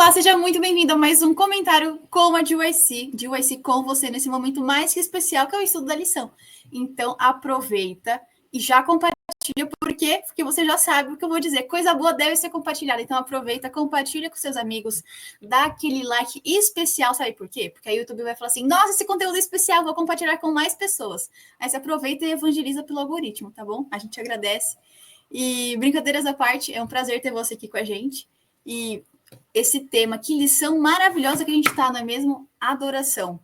Olá, seja muito bem-vindo a mais um comentário com a GYC com você nesse momento mais que especial que é o estudo da lição. Então, aproveita e já compartilha, por quê? Porque você já sabe o que eu vou dizer. Coisa boa deve ser compartilhada. Então, aproveita, compartilha com seus amigos, dá aquele like especial, sabe por quê? Porque aí o YouTube vai falar assim, nossa, esse conteúdo é especial, vou compartilhar com mais pessoas. Aí você aproveita e evangeliza pelo algoritmo, tá bom? A gente agradece. E brincadeiras à parte, é um prazer ter você aqui com a gente. E esse tema, que lição maravilhosa que a gente está, não é mesmo? Adoração.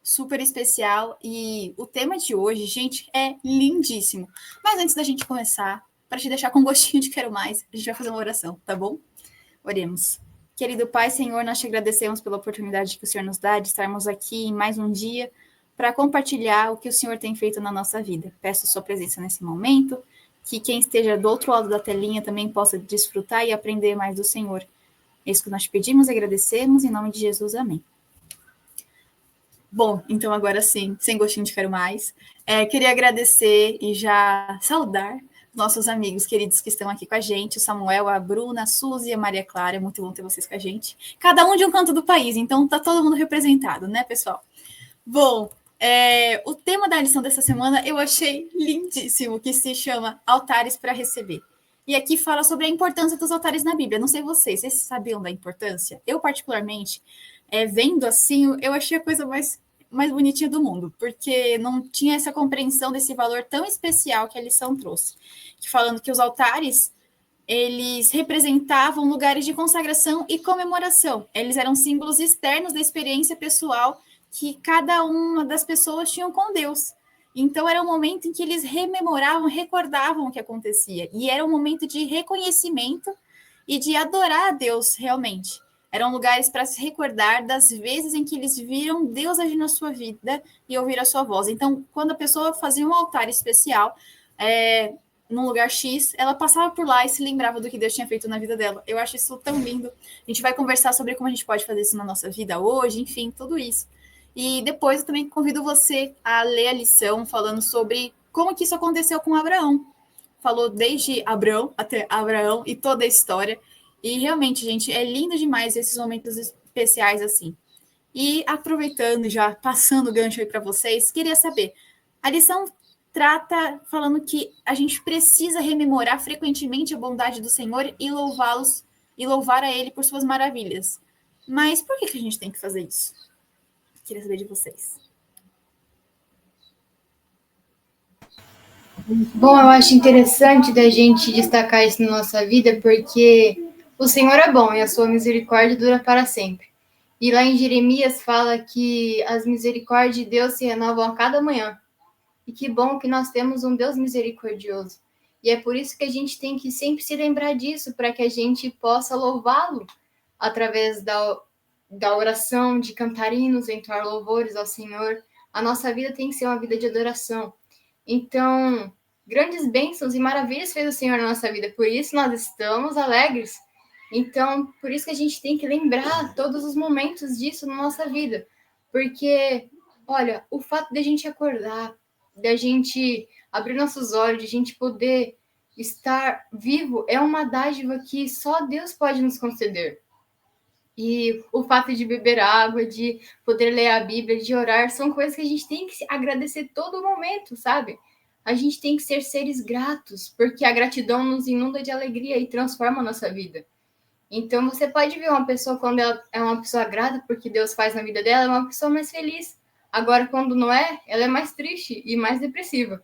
Super especial. E o tema de hoje, gente, é lindíssimo. Mas antes da gente começar, para te deixar com gostinho de quero mais, a gente vai fazer uma oração, tá bom? Oremos. Querido Pai, Senhor, nós te agradecemos pela oportunidade que o Senhor nos dá de estarmos aqui em mais um dia para compartilhar o que o Senhor tem feito na nossa vida. Peço sua presença nesse momento, que quem esteja do outro lado da telinha também possa desfrutar e aprender mais do Senhor. É isso que nós pedimos e agradecemos, em nome de Jesus, amém. Bom, então agora sim, sem gostinho de quero mais, queria agradecer e já saudar nossos amigos queridos que estão aqui com a gente, o Samuel, a Bruna, a Suzy e a Maria Clara, é muito bom ter vocês com a gente. Cada um de um canto do país, então tá todo mundo representado, né, pessoal? Bom, o tema da lição dessa semana eu achei lindíssimo, que se chama Altares para Receber. E aqui fala sobre a importância dos altares na Bíblia. Não sei vocês sabiam da importância? Eu, particularmente, vendo assim, eu achei a coisa mais bonitinha do mundo, porque não tinha essa compreensão desse valor tão especial que a lição trouxe. Falando que os altares, eles representavam lugares de consagração e comemoração. Eles eram símbolos externos da experiência pessoal que cada uma das pessoas tinham com Deus. Então, era um momento em que eles rememoravam, recordavam o que acontecia. E era um momento de reconhecimento e de adorar a Deus realmente. Eram lugares para se recordar das vezes em que eles viram Deus agir na sua vida e ouvir a sua voz. Então, quando a pessoa fazia um altar especial, num lugar X, ela passava por lá e se lembrava do que Deus tinha feito na vida dela. Eu acho isso tão lindo. A gente vai conversar sobre como a gente pode fazer isso na nossa vida hoje, enfim, tudo isso. E depois eu também convido você a ler a lição falando sobre como que isso aconteceu com Abraão. Falou desde Abraão até Abraão e toda a história. E realmente, gente, é lindo demais esses momentos especiais assim. E aproveitando, já passando o gancho aí para vocês, queria saber, a lição trata falando que a gente precisa rememorar frequentemente a bondade do Senhor e louvá-los e louvar a Ele por suas maravilhas. Mas por que a gente tem que fazer isso? Queria saber de vocês. Bom, eu acho interessante da gente destacar isso na nossa vida, porque o Senhor é bom e a sua misericórdia dura para sempre. E lá em Jeremias fala que as misericórdias de Deus se renovam a cada manhã. E que bom que nós temos um Deus misericordioso. E é por isso que a gente tem que sempre se lembrar disso, para que a gente possa louvá-lo através da oração, de cantar hinos, entoar louvores ao Senhor. A nossa vida tem que ser uma vida de adoração. Então, grandes bênçãos e maravilhas fez o Senhor na nossa vida, por isso nós estamos alegres. Então, por isso que a gente tem que lembrar todos os momentos disso na nossa vida, porque, olha, o fato de a gente acordar, de a gente abrir nossos olhos, de a gente poder estar vivo, é uma dádiva que só Deus pode nos conceder. E o fato de beber água, de poder ler a Bíblia, de orar, são coisas que a gente tem que agradecer todo momento, sabe? A gente tem que ser seres gratos, porque a gratidão nos inunda de alegria e transforma a nossa vida. Então, você pode ver uma pessoa, quando ela é uma pessoa grata porque Deus faz na vida dela, é uma pessoa mais feliz. Agora, quando não é, ela é mais triste e mais depressiva.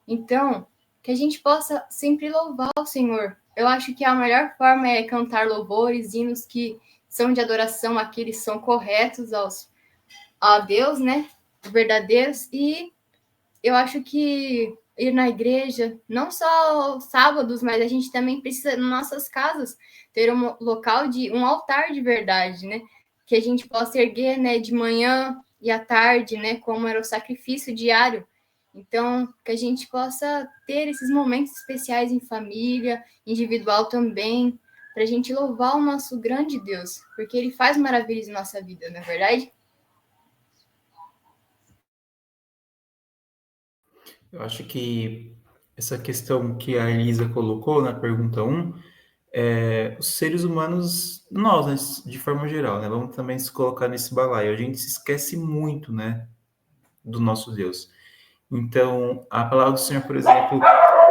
Então, que a gente possa sempre louvar o Senhor. Eu acho que a melhor forma é cantar louvores, hinos que são de adoração, aqueles são corretos a Deus, né? Verdadeiros. E eu acho que ir na igreja, não só sábados, mas a gente também precisa, nas nossas casas, ter um local um altar de verdade, né? Que a gente possa erguer, né, de manhã e à tarde, né? Como era o sacrifício diário. Então, que a gente possa ter esses momentos especiais em família, individual também, para a gente louvar o nosso grande Deus, porque Ele faz maravilhas em nossa vida, não é verdade? Eu acho que essa questão que a Elisa colocou na pergunta 1 os seres humanos, nós, né, de forma geral, né, vamos também se colocar nesse balaio. A gente se esquece muito, né, do nosso Deus. Então, a palavra do Senhor, por exemplo...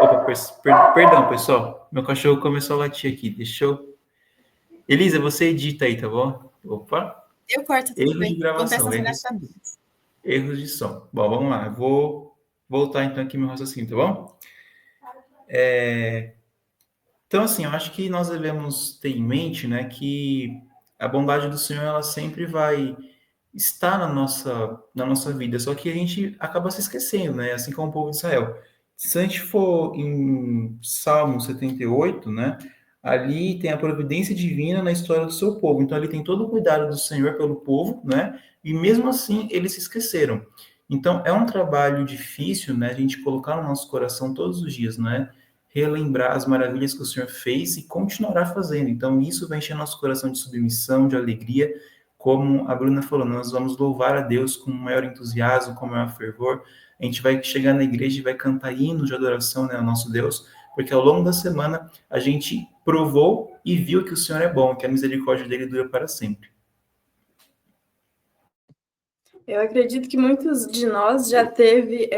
Opa, perdão, pessoal. Meu cachorro começou a latir aqui. Deixa eu... Elisa, você edita aí, tá bom? Opa. Eu corto, tudo Erros de bem. Acontece gravação, nas erros, engraçadas. erros de som. Bom, vamos lá. Eu vou voltar então aqui meu raciocínio, tá bom? Então, assim, eu acho que nós devemos ter em mente, né, que a bondade do Senhor, ela sempre vai estar na nossa vida, só que a gente acaba se esquecendo, né, assim como o povo de Israel. Se a gente for em Salmo 78, né, ali tem a providência divina na história do seu povo, então ali tem todo o cuidado do Senhor pelo povo, né, e mesmo assim eles se esqueceram. Então, é um trabalho difícil, né, a gente colocar no nosso coração todos os dias, né, relembrar as maravilhas que o Senhor fez e continuará fazendo. Então, isso vai encher nosso coração de submissão, de alegria. Como a Bruna falou, nós vamos louvar a Deus com maior entusiasmo, com maior fervor. A gente vai chegar na igreja e vai cantar hinos de adoração, né, ao nosso Deus, porque ao longo da semana a gente provou e viu que o Senhor é bom, que a misericórdia dele dura para sempre. Eu acredito que muitos de nós já teve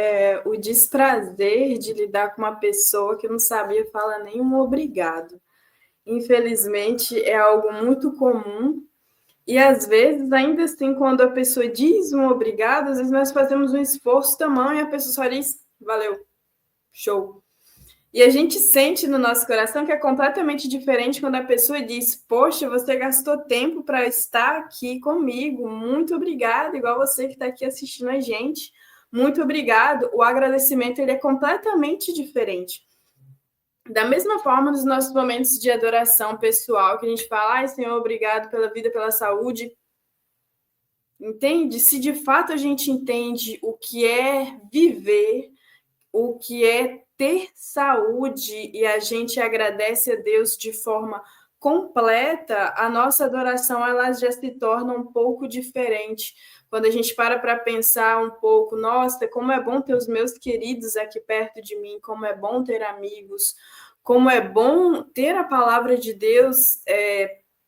o desprazer de lidar com uma pessoa que não sabia falar nenhum obrigado. Infelizmente, é algo muito comum. E, às vezes, ainda assim, quando a pessoa diz um obrigado, às vezes nós fazemos um esforço tamanho e a pessoa só diz, valeu, show. E a gente sente no nosso coração que é completamente diferente quando a pessoa diz, poxa, você gastou tempo para estar aqui comigo, muito obrigada, igual você que está aqui assistindo a gente, muito obrigado. O agradecimento ele é completamente diferente. Da mesma forma, nos nossos momentos de adoração pessoal, que a gente fala, ai, Senhor, obrigado pela vida, pela saúde. Entende? Se de fato a gente entende o que é viver, o que é ter saúde e a gente agradece a Deus de forma completa, a nossa adoração ela já se torna um pouco diferente. Quando a gente para pensar um pouco, nossa, como é bom ter os meus queridos aqui perto de mim, como é bom ter amigos, como é bom ter a palavra de Deus,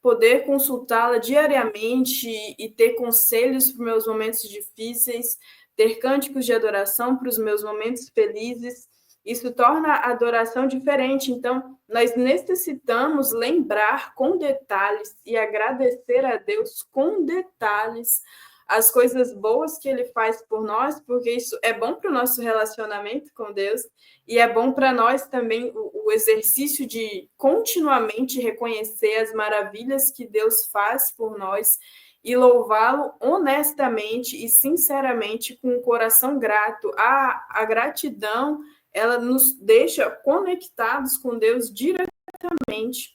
poder consultá-la diariamente e ter conselhos para os meus momentos difíceis, ter cânticos de adoração para os meus momentos felizes. Isso torna a adoração diferente. Então, nós necessitamos lembrar com detalhes e agradecer a Deus com detalhes as coisas boas que Ele faz por nós, porque isso é bom para o nosso relacionamento com Deus e é bom para nós também o exercício de continuamente reconhecer as maravilhas que Deus faz por nós e louvá-lo honestamente e sinceramente com um coração grato. A gratidão, ela nos deixa conectados com Deus diretamente.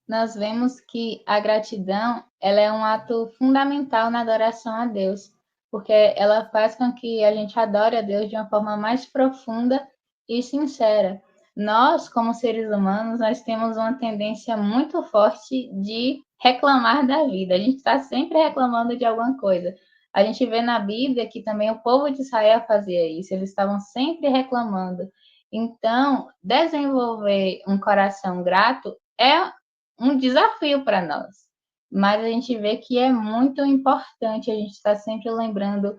Nós vemos que a gratidão ela é um ato fundamental na adoração a Deus, porque ela faz com que a gente adore a Deus de uma forma mais profunda e sincera. Nós, como seres humanos, nós temos uma tendência muito forte de reclamar da vida. A gente está sempre reclamando de alguma coisa. A gente vê na Bíblia que também o povo de Israel fazia isso, eles estavam sempre reclamando. Então, desenvolver um coração grato é um desafio para nós. Mas a gente vê que é muito importante a gente estar sempre lembrando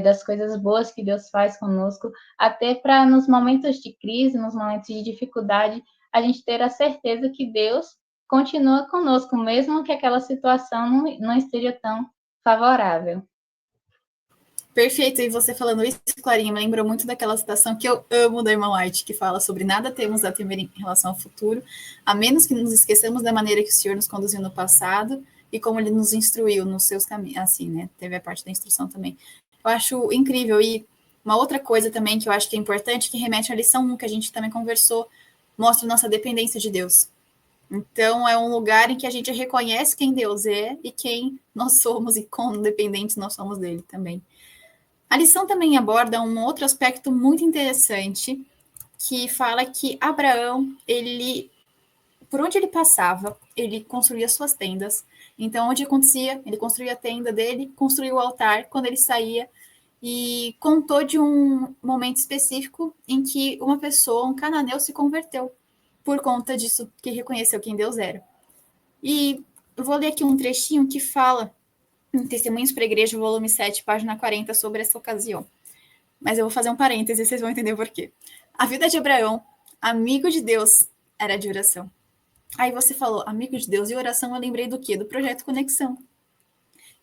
das coisas boas que Deus faz conosco, até para nos momentos de crise, nos momentos de dificuldade, a gente ter a certeza que Deus continua conosco, mesmo que aquela situação não esteja tão favorável. Perfeito, e você falando isso, Clarinha, me lembrou muito daquela citação que eu amo da irmã White, que fala sobre nada temos a temer em relação ao futuro, a menos que nos esqueçamos da maneira que o Senhor nos conduziu no passado e como Ele nos instruiu nos seus caminhos, assim, né, teve a parte da instrução também. Eu acho incrível, e uma outra coisa também que eu acho que é importante, que remete à lição 1, que a gente também conversou, mostra nossa dependência de Deus. Então, é um lugar em que a gente reconhece quem Deus é e quem nós somos e quão dependentes nós somos dele também. A lição também aborda um outro aspecto muito interessante, que fala que Abraão, ele por onde ele passava, ele construía suas tendas. Então, onde acontecia, ele construía a tenda dele, construía o altar quando ele saía, e contou de um momento específico em que uma pessoa, um cananeu, se converteu por conta disso, que reconheceu quem Deus era. E eu vou ler aqui um trechinho que fala em Testemunhos para a Igreja, volume 7, página 40, sobre essa ocasião. Mas eu vou fazer um parêntese e vocês vão entender por quê. A vida de Abraão, amigo de Deus, era de oração. Aí você falou, amigo de Deus e oração, eu lembrei do quê? Do Projeto Conexão.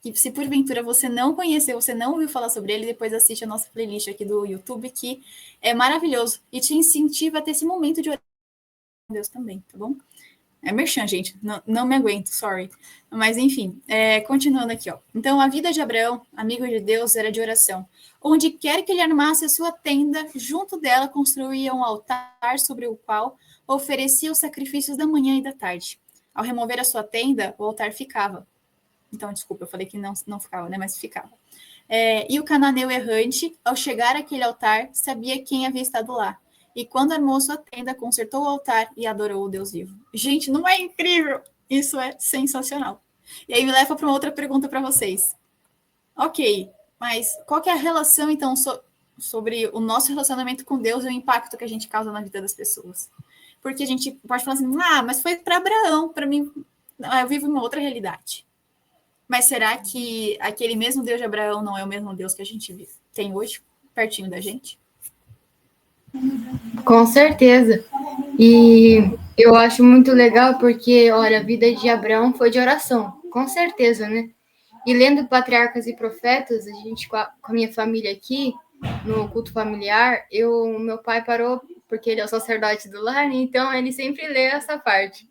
E se porventura você não conheceu, você não ouviu falar sobre ele, depois assiste a nossa playlist aqui do YouTube, que é maravilhoso e te incentiva a ter esse momento de oração com Deus também, tá bom? É merchan, gente. Não me aguento, sorry. Mas, enfim, continuando aqui, ó. Então, a vida de Abraão, amigo de Deus, era de oração. Onde quer que ele armasse a sua tenda, junto dela construía um altar sobre o qual oferecia os sacrifícios da manhã e da tarde. Ao remover a sua tenda, o altar ficava. Então, desculpa, eu falei que não ficava, né? Mas ficava. E o cananeu errante, ao chegar àquele altar, sabia quem havia estado lá. E quando armou sua tenda, consertou o altar e adorou o Deus vivo. Gente, não é incrível? Isso é sensacional. E aí me leva para uma outra pergunta para vocês. Ok, mas qual que é a relação, então, sobre o nosso relacionamento com Deus e o impacto que a gente causa na vida das pessoas? Porque a gente pode falar assim, mas foi para Abraão, para mim, eu vivo uma outra realidade. Mas será que aquele mesmo Deus de Abraão não é o mesmo Deus que a gente tem hoje, pertinho da gente? Com certeza. E eu acho muito legal porque, olha, a vida de Abraão foi de oração, com certeza, né? E lendo Patriarcas e Profetas, a gente, com a minha família aqui, no culto familiar, meu pai parou, porque ele é o sacerdote do lar, né? Então ele sempre lê essa parte.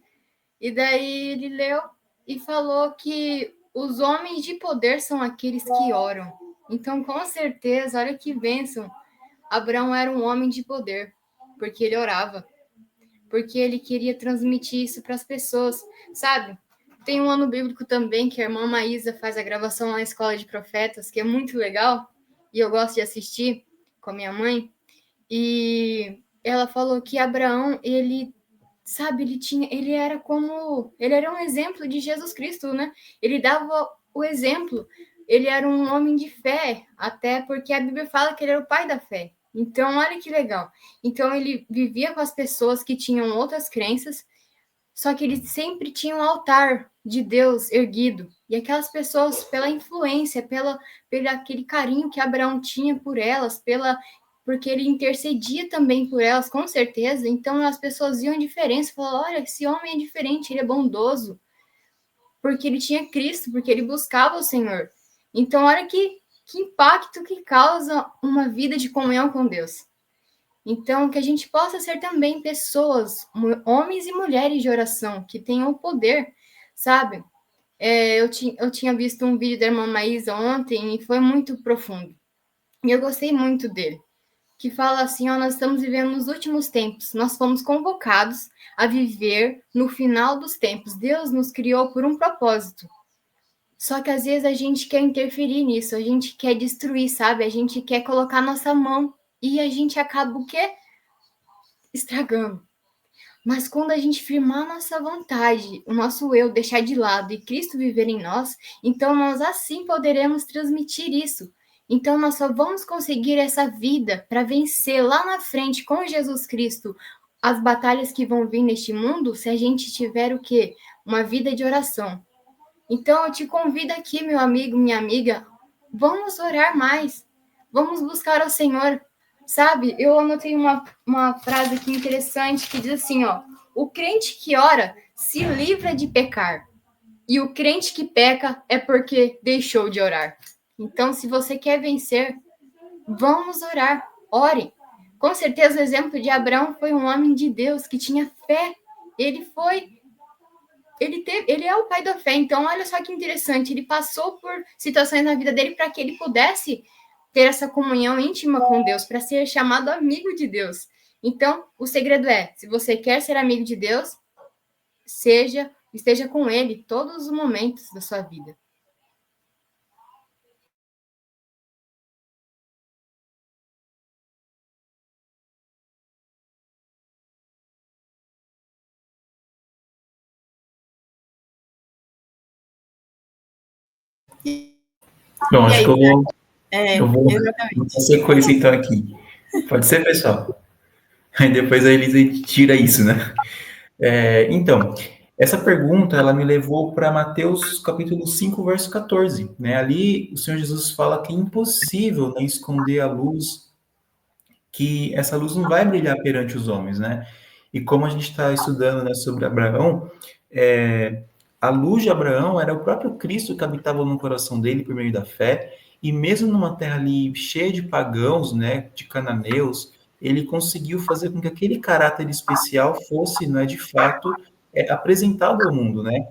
E daí ele leu e falou que os homens de poder são aqueles que oram. Então, com certeza, olha que bênção. Abraão era um homem de poder, porque ele orava, porque ele queria transmitir isso para as pessoas, sabe? Tem um ano bíblico também que a irmã Maísa faz a gravação na Escola de Profetas, que é muito legal, e eu gosto de assistir com a minha mãe, e ela falou que Abraão, ele era um exemplo de Jesus Cristo, né? Ele dava o exemplo, ele era um homem de fé, até porque a Bíblia fala que ele era o pai da fé. Então, olha que legal. Então, ele vivia com as pessoas que tinham outras crenças, só que ele sempre tinha um altar de Deus erguido. E aquelas pessoas, pela influência, pelo aquele carinho que Abraão tinha por elas, porque ele intercedia também por elas, com certeza. Então, as pessoas viam a diferença, falavam, olha, esse homem é diferente, ele é bondoso, porque ele tinha Cristo, porque ele buscava o Senhor. Então, olha que impacto que causa uma vida de comunhão com Deus. Então, que a gente possa ser também pessoas, homens e mulheres de oração, que tenham o poder, sabe? Eu tinha visto um vídeo da irmã Maísa ontem e foi muito profundo. E eu gostei muito dele, que fala assim, nós estamos vivendo nos últimos tempos, nós fomos convocados a viver no final dos tempos. Deus nos criou por um propósito. Só que às vezes a gente quer interferir nisso, a gente quer destruir, sabe? A gente quer colocar nossa mão e a gente acaba o quê? Estragando. Mas quando a gente firmar nossa vontade, o nosso eu deixar de lado e Cristo viver em nós, então nós assim poderemos transmitir isso. Então nós só vamos conseguir essa vida para vencer lá na frente com Jesus Cristo as batalhas que vão vir neste mundo se a gente tiver o quê? Uma vida de oração. Então eu te convido aqui, meu amigo, minha amiga, vamos orar mais, vamos buscar ao Senhor. Sabe, eu anotei uma frase aqui interessante que diz assim, o crente que ora se livra de pecar, e o crente que peca é porque deixou de orar. Então, se você quer vencer, vamos orar, ore. Com certeza o exemplo de Abraão foi um homem de Deus que tinha fé, ele é o pai da fé, então olha só que interessante, ele passou por situações na vida dele para que ele pudesse ter essa comunhão íntima com Deus, para ser chamado amigo de Deus. Então, o segredo é, se você quer ser amigo de Deus, esteja com ele todos os momentos da sua vida. Bom, acho aí, que eu vou exatamente. dar sequência então aqui. Pode ser, pessoal? Aí depois a Elisa tira isso, né? Então, essa pergunta, ela me levou para Mateus capítulo 5, verso 14, né? Ali o Senhor Jesus fala que é impossível, né, esconder a luz, que essa luz não vai brilhar perante os homens, né? E como a gente está estudando, né, sobre Abraão, a luz de Abraão era o próprio Cristo que habitava no coração dele por meio da fé, e mesmo numa terra ali cheia de pagãos, né, de cananeus, ele conseguiu fazer com que aquele caráter especial fosse, né, de fato, apresentado ao mundo, né?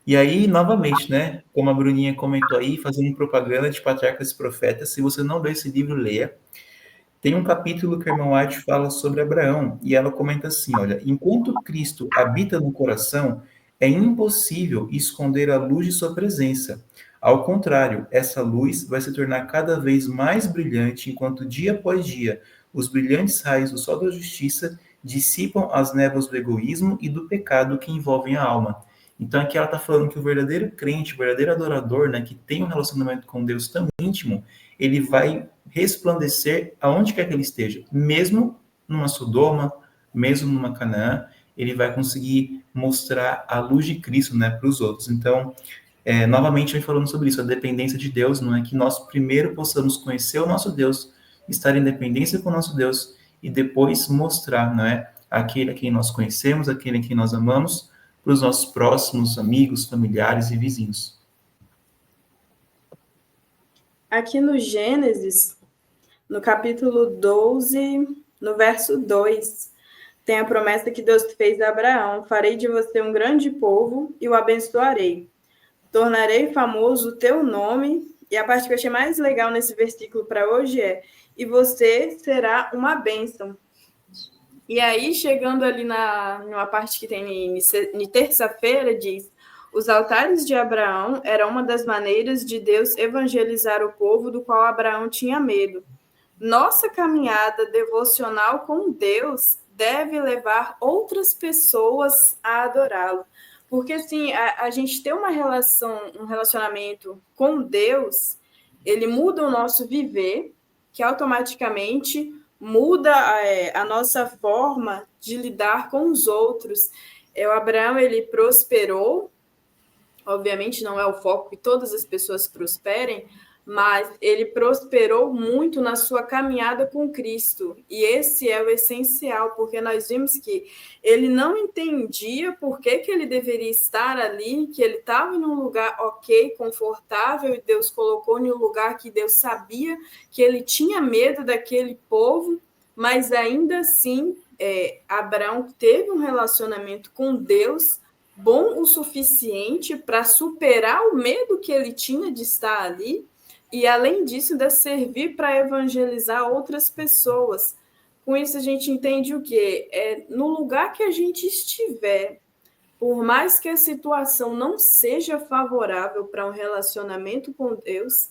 E aí, novamente, né, como a Bruninha comentou aí, fazendo propaganda de Patriarcas e Profetas, se você não lê esse livro, leia. Tem um capítulo que a irmã White fala sobre Abraão, e ela comenta assim, olha, enquanto Cristo habita no coração, é impossível esconder a luz de sua presença. Ao contrário, essa luz vai se tornar cada vez mais brilhante, enquanto dia após dia os brilhantes raios do sol da justiça dissipam as névoas do egoísmo e do pecado que envolvem a alma. Então aqui ela está falando que o verdadeiro crente, o verdadeiro adorador, né, que tem um relacionamento com Deus tão íntimo, ele vai resplandecer aonde quer que ele esteja, mesmo numa Sodoma, mesmo numa Canaã, ele vai conseguir mostrar a luz de Cristo, né, para os outros. Então, novamente, vem falando sobre isso, a dependência de Deus, não é que nós primeiro possamos conhecer o nosso Deus, estar em dependência com o nosso Deus e depois mostrar, não é, aquele a quem nós conhecemos, aquele a quem nós amamos, para os nossos próximos amigos, familiares e vizinhos. Aqui no Gênesis, no capítulo 12, no verso 2, tem a promessa que Deus fez a Abraão: farei de você um grande povo e o abençoarei. Tornarei famoso o teu nome. E a parte que eu achei mais legal nesse versículo para hoje é: e você será uma bênção. E aí, chegando ali numa parte que tem em terça-feira, diz: os altares de Abraão eram uma das maneiras de Deus evangelizar o povo do qual Abraão tinha medo. Nossa caminhada devocional com Deus deve levar outras pessoas a adorá-lo. Porque, assim, a gente ter um relacionamento com Deus, ele muda o nosso viver, que automaticamente muda a nossa forma de lidar com os outros. O Abraão, ele prosperou, obviamente não é o foco que todas as pessoas prosperem, mas ele prosperou muito na sua caminhada com Cristo. E esse é o essencial, porque nós vimos que ele não entendia por que ele deveria estar ali, que ele estava em um lugar ok, confortável, e Deus colocou em um lugar que Deus sabia que ele tinha medo daquele povo, mas ainda assim, Abraão teve um relacionamento com Deus bom o suficiente para superar o medo que ele tinha de estar ali, e, além disso, ainda servir para evangelizar outras pessoas. Com isso, a gente entende o quê? No lugar que a gente estiver, por mais que a situação não seja favorável para um relacionamento com Deus,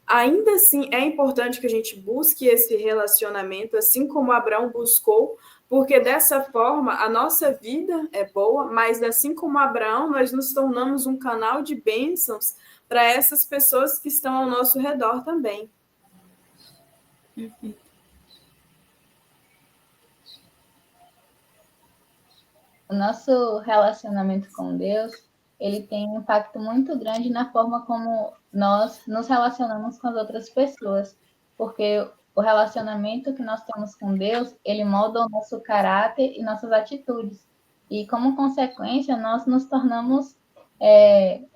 ainda assim é importante que a gente busque esse relacionamento, assim como Abraão buscou, porque dessa forma a nossa vida é boa, mas assim como Abraão, nós nos tornamos um canal de bênçãos para essas pessoas que estão ao nosso redor também. O nosso relacionamento com Deus, ele tem um impacto muito grande na forma como nós nos relacionamos com as outras pessoas, porque o relacionamento que nós temos com Deus, ele molda o nosso caráter e nossas atitudes. E, como consequência, nós nos tornamos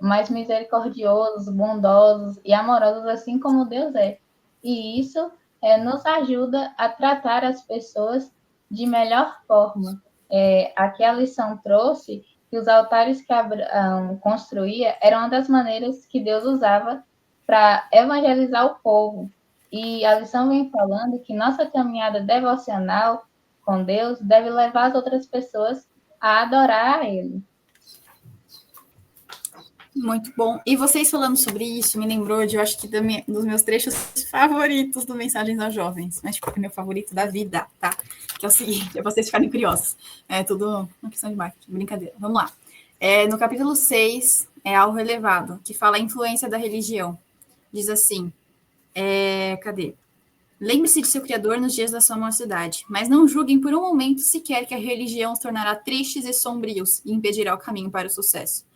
mais misericordiosos, bondosos e amorosos, assim como Deus é. E isso nos ajuda a tratar as pessoas de melhor forma. Aqui a lição trouxe que os altares que Abraão construía eram uma das maneiras que Deus usava para evangelizar o povo. E a lição vem falando que nossa caminhada devocional com Deus deve levar as outras pessoas a adorar a Ele. Muito bom. E vocês falando sobre isso me lembrou de, eu acho que dos meus trechos favoritos do Mensagens aos Jovens, mas tipo, é meu favorito da vida, tá? Que é o seguinte, é vocês ficarem curiosos. É tudo uma questão de marketing, brincadeira. Vamos lá. No capítulo 6, é algo elevado, que fala a influência da religião. Diz assim, cadê? Lembre-se de seu Criador nos dias da sua mocidade, mas não julguem por um momento sequer que a religião os tornará tristes e sombrios e impedirá o caminho para o sucesso.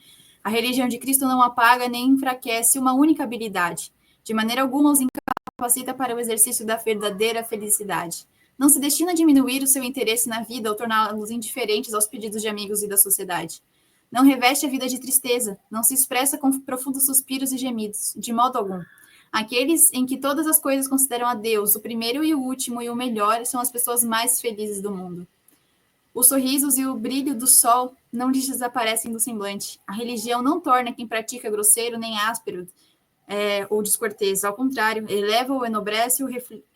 A religião de Cristo não apaga nem enfraquece uma única habilidade. De maneira alguma os incapacita para o exercício da verdadeira felicidade. Não se destina a diminuir o seu interesse na vida ou torná-los indiferentes aos pedidos de amigos e da sociedade. Não reveste a vida de tristeza, não se expressa com profundos suspiros e gemidos, de modo algum. Aqueles em que todas as coisas consideram a Deus, o primeiro e o último e o melhor, são as pessoas mais felizes do mundo. Os sorrisos e o brilho do sol não lhes desaparecem do semblante. A religião não torna quem pratica grosseiro nem áspero ou descortês. Ao contrário, eleva-o, enobrece-o,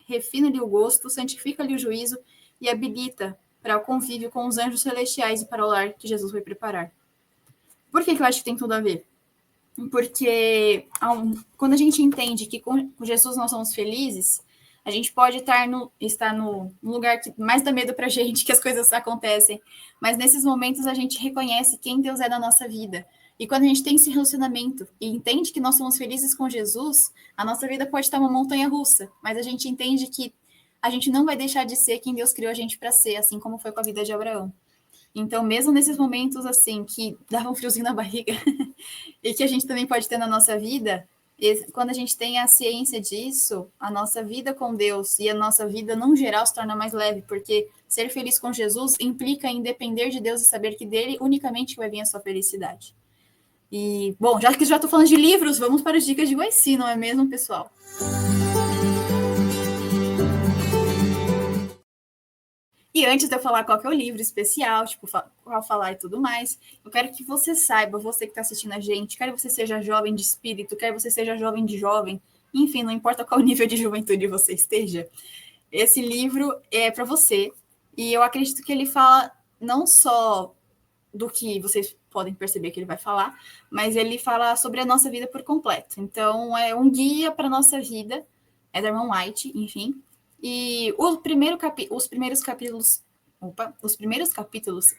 refina-lhe o gosto, santifica-lhe o juízo e habilita para o convívio com os anjos celestiais e para o lar que Jesus vai preparar. Por que eu acho que tem tudo a ver? Porque quando a gente entende que com Jesus nós somos felizes, a gente pode estar no lugar que mais dá medo pra gente, que as coisas acontecem, mas nesses momentos a gente reconhece quem Deus é na nossa vida. E quando a gente tem esse relacionamento e entende que nós somos felizes com Jesus, a nossa vida pode estar uma montanha-russa, mas a gente entende que a gente não vai deixar de ser quem Deus criou a gente para ser, assim como foi com a vida de Abraão. Então, mesmo nesses momentos, assim, que dava um friozinho na barriga, e que a gente também pode ter na nossa vida, quando a gente tem a ciência disso, a nossa vida com Deus e a nossa vida, no geral, se torna mais leve, porque ser feliz com Jesus implica em depender de Deus e saber que dele unicamente vai vir a sua felicidade. E, bom, já que já estou falando de livros, vamos para as dicas de Guaici, não é mesmo, pessoal? E antes de eu falar qual que é o livro especial, tipo, qual falar e tudo mais, eu quero que você saiba, você que está assistindo a gente, quer você seja jovem de espírito, quer você seja jovem de jovem, enfim, não importa qual nível de juventude você esteja, esse livro é para você. E eu acredito que ele fala não só do que vocês podem perceber que ele vai falar, mas ele fala sobre a nossa vida por completo. Então, é um guia para a nossa vida, é da Ellen White, enfim. E os primeiros capítulos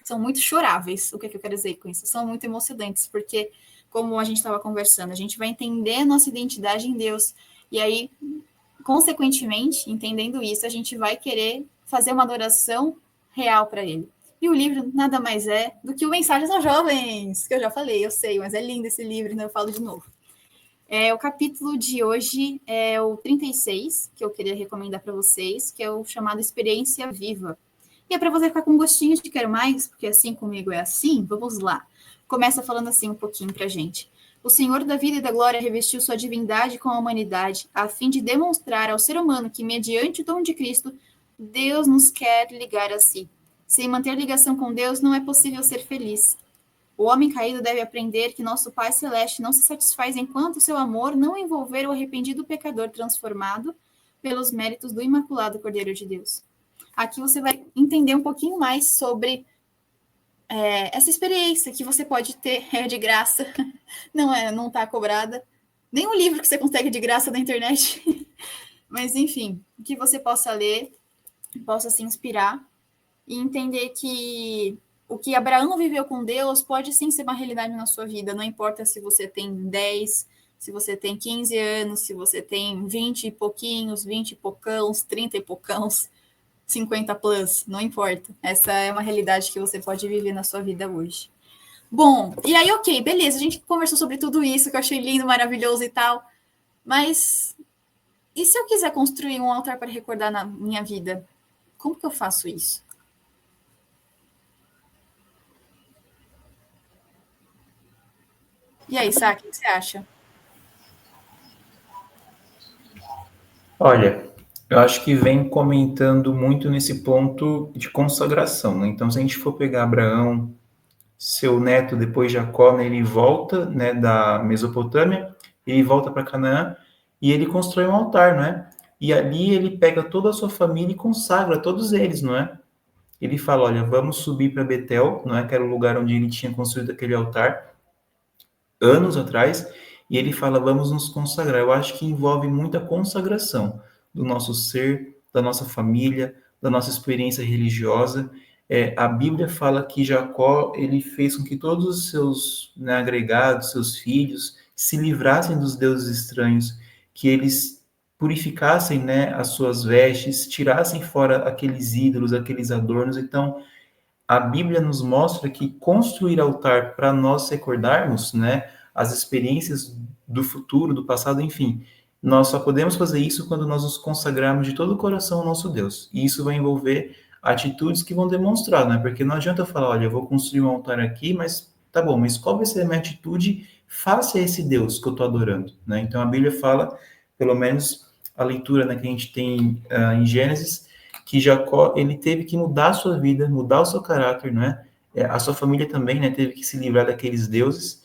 são muito choráveis. O que eu quero dizer com isso? São muito emocionantes, porque, como a gente estava conversando, a gente vai entender a nossa identidade em Deus. E aí, consequentemente, entendendo isso, a gente vai querer fazer uma adoração real para ele. E o livro nada mais é do que o Mensagens aos Jovens, que eu já falei, eu sei, mas é lindo esse livro, então eu falo de novo. O capítulo de hoje é o 36, que eu queria recomendar para vocês, que é o chamado Experiência Viva. E é para você ficar com gostinho de quero mais, porque assim comigo é assim, vamos lá. Começa falando assim um pouquinho para a gente. O Senhor da vida e da glória revestiu sua divindade com a humanidade, a fim de demonstrar ao ser humano que, mediante o dom de Cristo, Deus nos quer ligar a si. Sem manter ligação com Deus, não é possível ser feliz. O homem caído deve aprender que nosso Pai Celeste não se satisfaz enquanto seu amor não envolver o arrependido pecador transformado pelos méritos do Imaculado Cordeiro de Deus. Aqui você vai entender um pouquinho mais sobre essa experiência que você pode ter de graça, não está cobrada, nem um livro que você consegue de graça na internet, mas enfim, que você possa ler, possa se inspirar e entender que o que Abraão viveu com Deus pode sim ser uma realidade na sua vida, não importa se você tem 10, se você tem 15 anos, se você tem 20 e pouquinhos, 20 e poucãos, 30 e poucãos, 50 plus, não importa. Essa é uma realidade que você pode viver na sua vida hoje. Bom, e aí, ok, beleza, a gente conversou sobre tudo isso, que eu achei lindo, maravilhoso e tal, mas e se eu quiser construir um altar para recordar na minha vida? Como que eu faço isso? E aí, Sá, o que você acha? Olha, eu acho que vem comentando muito nesse ponto de consagração, né? Então, se a gente for pegar Abraão, seu neto, depois Jacó, né, ele volta, né, da Mesopotâmia, ele volta para Canaã e ele constrói um altar, não é? E ali ele pega toda a sua família e consagra todos eles, não é? Ele fala, olha, vamos subir para Betel, não é? Que era o lugar onde ele tinha construído aquele altar, anos atrás, e ele fala, vamos nos consagrar. Eu acho que envolve muita consagração do nosso ser, da nossa família, da nossa experiência religiosa, A Bíblia fala que Jacó, ele fez com que todos os seus, né, agregados, seus filhos, se livrassem dos deuses estranhos, que eles purificassem, né, as suas vestes, tirassem fora aqueles ídolos, aqueles adornos. Então, a Bíblia nos mostra que construir altar para nós recordarmos, né, as experiências do futuro, do passado, enfim, nós só podemos fazer isso quando nós nos consagrarmos de todo o coração ao nosso Deus. E isso vai envolver atitudes que vão demonstrar, né? Porque não adianta eu falar, olha, eu vou construir um altar aqui, mas tá bom, mas qual vai ser a minha atitude face a esse Deus que eu estou adorando, né? Então a Bíblia fala, pelo menos a leitura, né, que a gente tem em Gênesis, que Jacó, ele teve que mudar a sua vida, mudar o seu caráter, né? A sua família também, né, teve que se livrar daqueles deuses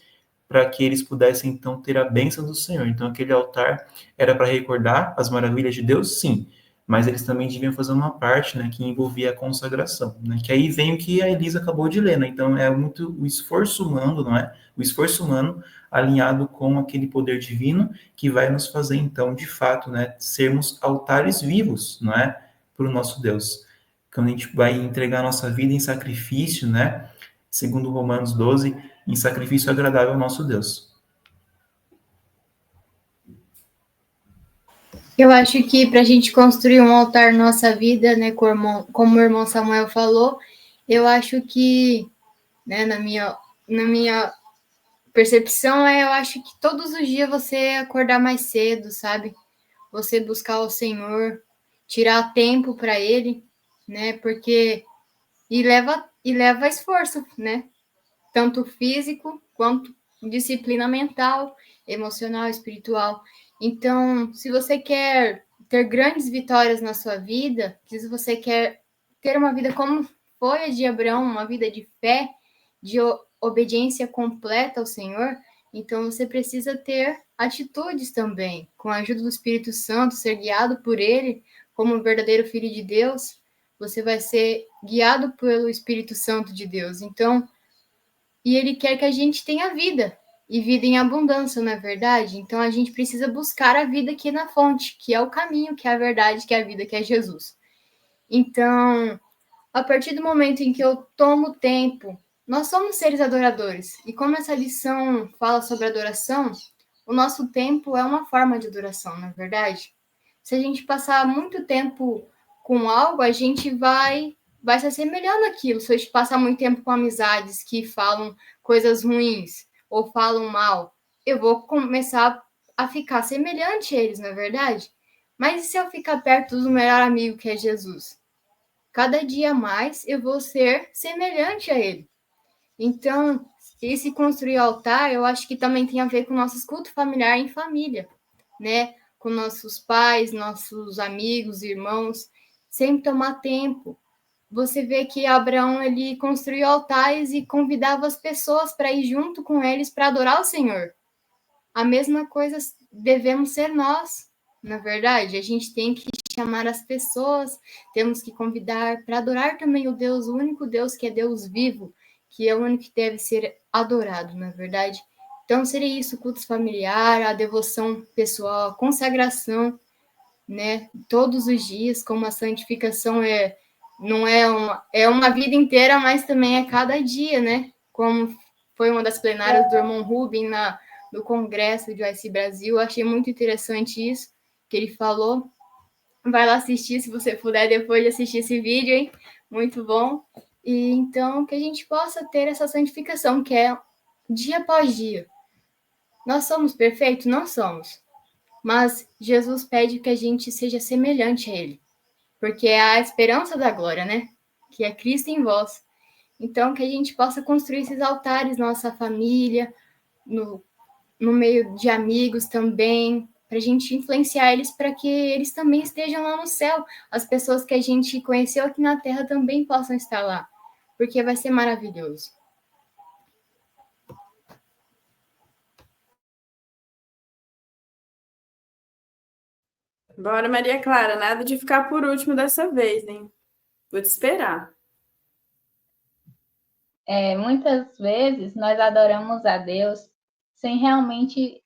para que eles pudessem, então, ter a bênção do Senhor. Então, aquele altar era para recordar as maravilhas de Deus, sim, mas eles também deviam fazer uma parte, né, que envolvia a consagração, né? Que aí vem o que a Elisa acabou de ler, né? Então, é muito o esforço humano, não é? O esforço humano alinhado com aquele poder divino que vai nos fazer, então, de fato, né, sermos altares vivos, não é? Para o nosso Deus. Quando a gente vai entregar a nossa vida em sacrifício, né? Segundo Romanos 12, em sacrifício agradável ao nosso Deus. Eu acho que para a gente construir um altar na nossa vida, né, como o irmão Samuel falou, eu acho que, né, na minha percepção, eu acho que todos os dias você acordar mais cedo, sabe? Você buscar o Senhor, tirar tempo para Ele, né? Porque leva esforço, né? Tanto físico quanto disciplina mental, emocional, espiritual. Então, se você quer ter grandes vitórias na sua vida, se você quer ter uma vida como foi a de Abraão, uma vida de fé, de obediência completa ao Senhor, então você precisa ter atitudes também, com a ajuda do Espírito Santo, ser guiado por Ele, como um verdadeiro filho de Deus, você vai ser guiado pelo Espírito Santo de Deus. Então, e Ele quer que a gente tenha vida, e vida em abundância, não é verdade? Então a gente precisa buscar a vida aqui na fonte, que é o caminho, que é a verdade, que é a vida, que é Jesus. Então, a partir do momento em que eu tomo tempo, nós somos seres adoradores. E como essa lição fala sobre adoração, o nosso tempo é uma forma de adoração, não é verdade? Se a gente passar muito tempo com algo, a gente vai se assemelhando àquilo. Se a gente passar muito tempo com amizades que falam coisas ruins ou falam mal, eu vou começar a ficar semelhante a eles, não é verdade? Mas e se eu ficar perto do melhor amigo que é Jesus? Cada dia mais eu vou ser semelhante a ele. Então, esse construir altar, eu acho que também tem a ver com o nosso culto familiar em família, né? Com nossos pais, nossos amigos, irmãos, sempre tomar tempo. Você vê que Abraão, ele construiu altares e convidava as pessoas para ir junto com eles para adorar o Senhor. A mesma coisa devemos ser nós, na verdade. A gente tem que chamar as pessoas, temos que convidar para adorar também o Deus, o único Deus que é Deus vivo, que é o único que deve ser adorado, na verdade. Então, seria isso, o culto familiar, a devoção pessoal, a consagração, né? Todos os dias, como a santificação não é uma vida inteira, mas também é cada dia, né? Como foi uma das plenárias do irmão Rubem no Congresso de OIC Brasil. Eu achei muito interessante isso que ele falou. Vai lá assistir, se você puder, depois de assistir esse vídeo, hein? Muito bom. E então, que a gente possa ter essa santificação, que é dia após dia. Nós somos perfeitos? Não somos. Mas Jesus pede que a gente seja semelhante a Ele. Porque é a esperança da glória, né? Que é Cristo em vós. Então, que a gente possa construir esses altares na nossa família, no meio de amigos também, para a gente influenciar eles para que eles também estejam lá no céu. As pessoas que a gente conheceu aqui na Terra também possam estar lá, porque vai ser maravilhoso. Bora, Maria Clara, nada de ficar por último dessa vez, hein? Vou te esperar. Muitas vezes nós adoramos a Deus sem realmente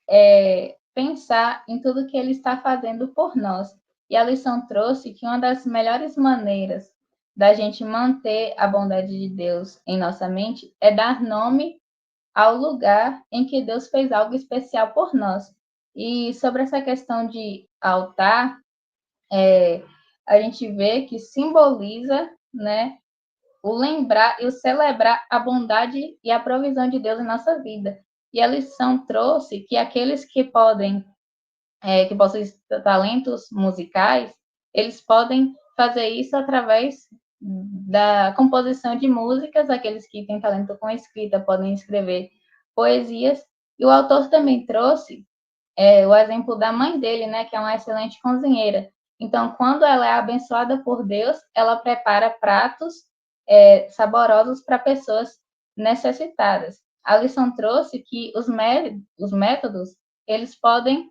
pensar em tudo que Ele está fazendo por nós. E a lição trouxe que uma das melhores maneiras da gente manter a bondade de Deus em nossa mente é dar nome ao lugar em que Deus fez algo especial por nós. E sobre essa questão de altar, a gente vê que simboliza, né, o lembrar e o celebrar a bondade e a provisão de Deus em nossa vida. E a lição trouxe que aqueles que que possuem talentos musicais, eles podem fazer isso através da composição de músicas, aqueles que têm talento com escrita podem escrever poesias, e o autor também trouxe o exemplo da mãe dele, né, que é uma excelente cozinheira. Então, quando ela é abençoada por Deus, ela prepara pratos saborosos para pessoas necessitadas. A lição trouxe que os métodos, eles podem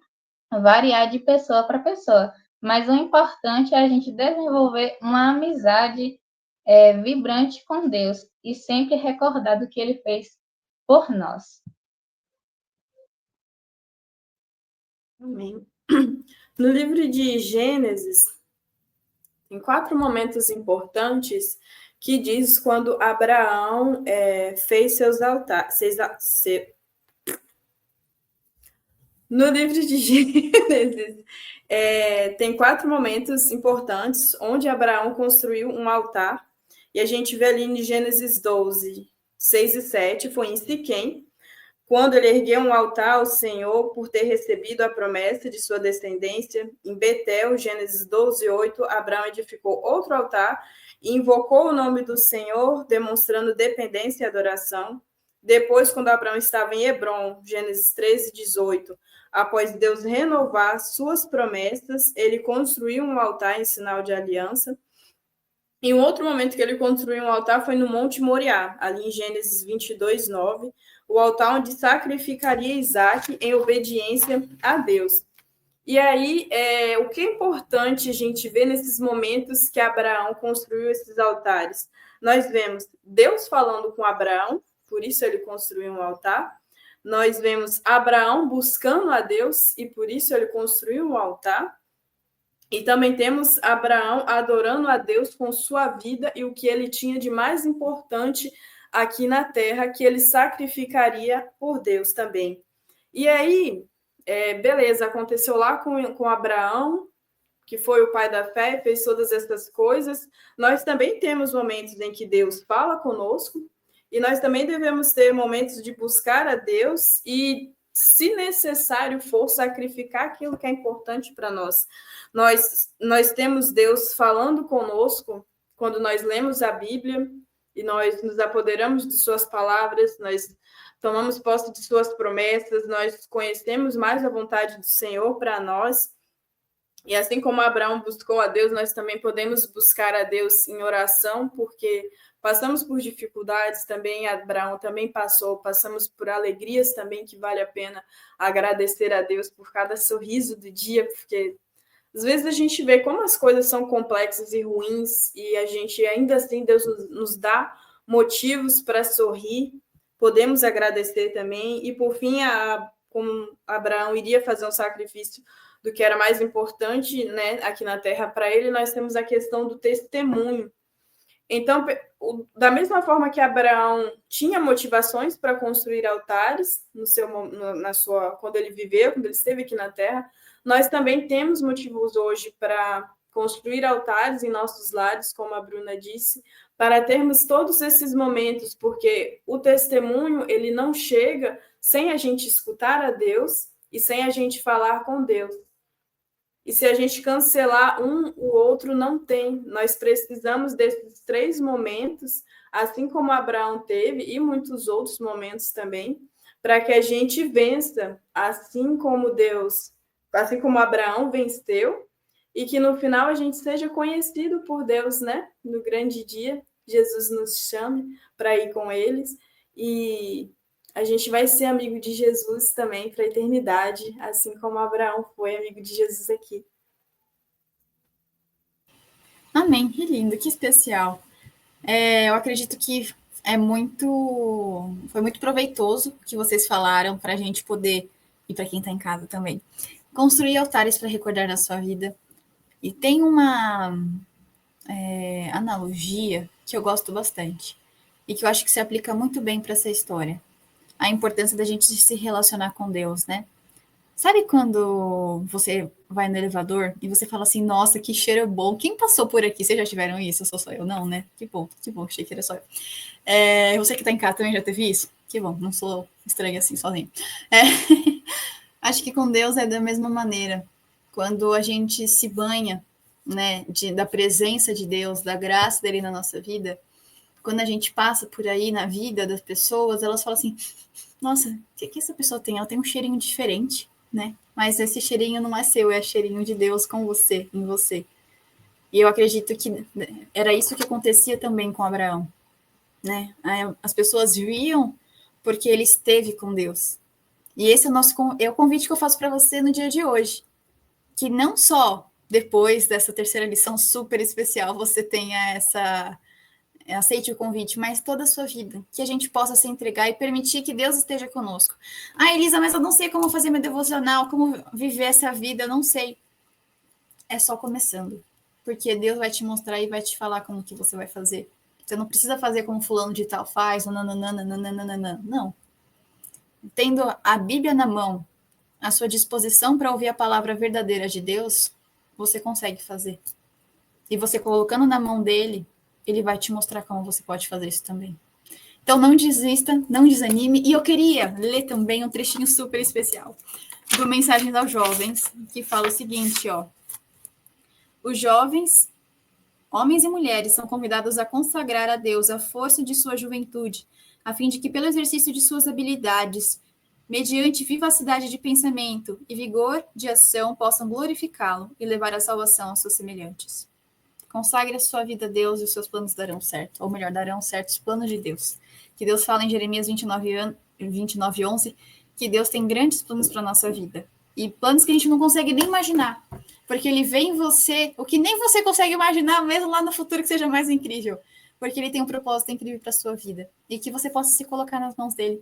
variar de pessoa para pessoa, mas o importante é a gente desenvolver uma amizade vibrante com Deus e sempre recordar do que Ele fez por nós. Amém. No livro de Gênesis, tem 4 momentos importantes que diz quando Abraão fez seus altares. No livro de Gênesis, tem 4 momentos importantes onde Abraão construiu um altar. E a gente vê ali em Gênesis 12, 6 e 7, foi em Siquém, quando ele ergueu um altar ao Senhor por ter recebido a promessa de sua descendência. Em Betel, Gênesis 12, 8, Abraão edificou outro altar e invocou o nome do Senhor, demonstrando dependência e adoração. Depois, quando Abraão estava em Hebrom, Gênesis 13, 18, após Deus renovar suas promessas, ele construiu um altar em sinal de aliança. Em um outro momento que ele construiu um altar foi no Monte Moriá, ali em Gênesis 22, 9, o altar onde sacrificaria Isaac em obediência a Deus. E aí, o que é importante a gente ver nesses momentos que Abraão construiu esses altares? Nós vemos Deus falando com Abraão, por isso ele construiu um altar. Nós vemos Abraão buscando a Deus, e por isso ele construiu um altar. E também temos Abraão adorando a Deus com sua vida e o que ele tinha de mais importante aqui na terra, que ele sacrificaria por Deus também. E aí, beleza, aconteceu lá com Abraão, que foi o pai da fé, fez todas essas coisas. Nós também temos momentos em que Deus fala conosco, e nós também devemos ter momentos de buscar a Deus e, se necessário for, sacrificar aquilo que é importante para nós. Nós temos Deus falando conosco quando nós lemos a Bíblia e nós nos apoderamos de suas palavras, nós tomamos posse de suas promessas, nós conhecemos mais a vontade do Senhor para nós. E assim como Abraão buscou a Deus, nós também podemos buscar a Deus em oração, porque passamos por dificuldades também, Abraão também passamos por alegrias também, que vale a pena agradecer a Deus por cada sorriso do dia, porque às vezes a gente vê como as coisas são complexas e ruins, e a gente ainda assim, Deus nos dá motivos para sorrir, podemos agradecer também. E por fim, como Abraão iria fazer um sacrifício do que era mais importante, né, aqui na terra para ele, nós temos a questão do testemunho. Então, da mesma forma que Abraão tinha motivações para construir altares quando ele viveu, quando ele esteve aqui na terra, nós também temos motivos hoje para construir altares em nossos lares, como a Bruna disse, para termos todos esses momentos, porque o testemunho, ele não chega sem a gente escutar a Deus e sem a gente falar com Deus. E se a gente cancelar o outro não tem. Nós precisamos desses 3 momentos, assim como Abraão teve, e muitos outros momentos também, para que a gente vença, assim como Abraão venceu, e que no final a gente seja conhecido por Deus, né? No grande dia, Jesus nos chame para ir com eles, e a gente vai ser amigo de Jesus também para a eternidade, assim como Abraão foi amigo de Jesus aqui. Amém, que lindo, que especial. Eu acredito que foi muito proveitoso o que vocês falaram para a gente poder, e para quem está em casa também, construir altares para recordar na sua vida. E tem analogia que eu gosto bastante e que eu acho que se aplica muito bem para essa história. A importância da gente se relacionar com Deus, né? Sabe quando você vai no elevador e você fala assim, nossa, que cheiro bom. Quem passou por aqui? Vocês já tiveram isso? Só eu? Não, né? Que bom, achei que era só eu. Você que tá em casa também já teve isso? Que bom, não sou estranha assim, sozinha. Acho que com Deus é da mesma maneira. Quando a gente se banha, né, da presença de Deus, da graça dele na nossa vida, quando a gente passa por aí na vida das pessoas, elas falam assim, nossa, o que essa pessoa tem? Ela tem um cheirinho diferente, né? Mas esse cheirinho não é seu, é cheirinho de Deus com você, em você. E eu acredito que era isso que acontecia também com Abraão, né? As pessoas viam porque ele esteve com Deus. E esse é o convite que eu faço para você no dia de hoje. Que não só depois dessa terceira lição super especial você tenha aceite o convite, mas toda a sua vida, que a gente possa se entregar e permitir que Deus esteja conosco. Elisa, mas eu não sei como fazer meu devocional, como viver essa vida, eu não sei. É só começando, porque Deus vai te mostrar e vai te falar como que você vai fazer. Você não precisa fazer como fulano de tal faz, não. Tendo a Bíblia na mão, à sua disposição para ouvir a palavra verdadeira de Deus, você consegue fazer. E você colocando na mão dele, ele vai te mostrar como você pode fazer isso também. Então não desista, não desanime. E eu queria ler também um trechinho super especial do Mensagens aos Jovens, que fala o seguinte, ó. Os jovens, homens e mulheres, são convidados a consagrar a Deus a força de sua juventude, a fim de que, pelo exercício de suas habilidades, mediante vivacidade de pensamento e vigor de ação, possam glorificá-lo e levar a salvação aos seus semelhantes. Consagre a sua vida a Deus e os seus planos darão certo. Ou melhor, darão certo os planos de Deus. Que Deus fala em Jeremias 29:11, que Deus tem grandes planos para a nossa vida. E planos que a gente não consegue nem imaginar. Porque ele vê em você o que nem você consegue imaginar, mesmo lá no futuro que seja mais incrível. Porque ele tem um propósito incrível para a sua vida. E que você possa se colocar nas mãos dele.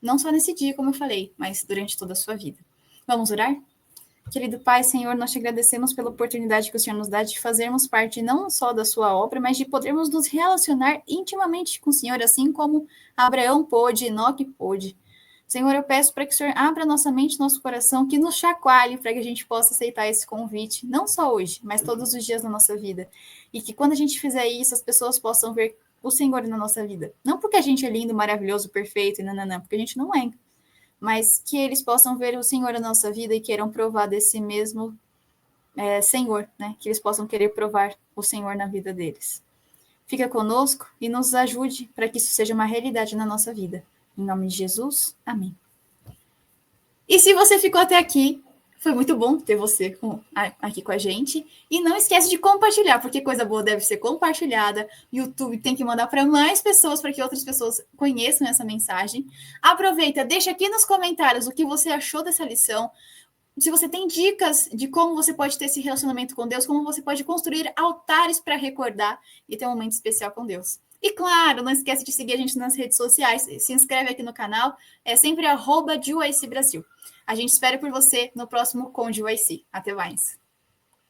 Não só nesse dia, como eu falei, mas durante toda a sua vida. Vamos orar? Querido Pai, Senhor, nós te agradecemos pela oportunidade que o Senhor nos dá de fazermos parte não só da sua obra, mas de podermos nos relacionar intimamente com o Senhor, assim como Abraão pôde, Enoque pôde. Senhor, eu peço para que o Senhor abra nossa mente, nosso coração, que nos chacoalhe para que a gente possa aceitar esse convite, não só hoje, mas todos os dias da nossa vida. E que quando a gente fizer isso, as pessoas possam ver o Senhor na nossa vida. Não porque a gente é lindo, maravilhoso, perfeito, não, porque a gente não é. Mas que eles possam ver o Senhor na nossa vida e queiram provar desse mesmo Senhor, né? Que eles possam querer provar o Senhor na vida deles. Fica conosco e nos ajude para que isso seja uma realidade na nossa vida. Em nome de Jesus, amém. E se você ficou até aqui, foi muito bom ter você aqui com a gente. E não esquece de compartilhar, porque coisa boa deve ser compartilhada. YouTube tem que mandar para mais pessoas, para que outras pessoas conheçam essa mensagem. Aproveita, deixa aqui nos comentários o que você achou dessa lição. Se você tem dicas de como você pode ter esse relacionamento com Deus, como você pode construir altares para recordar e ter um momento especial com Deus. E claro, não esquece de seguir a gente nas redes sociais, se inscreve aqui no canal, é sempre @JuIC Brasil. A gente espera por você no próximo Com JuIC. Até mais!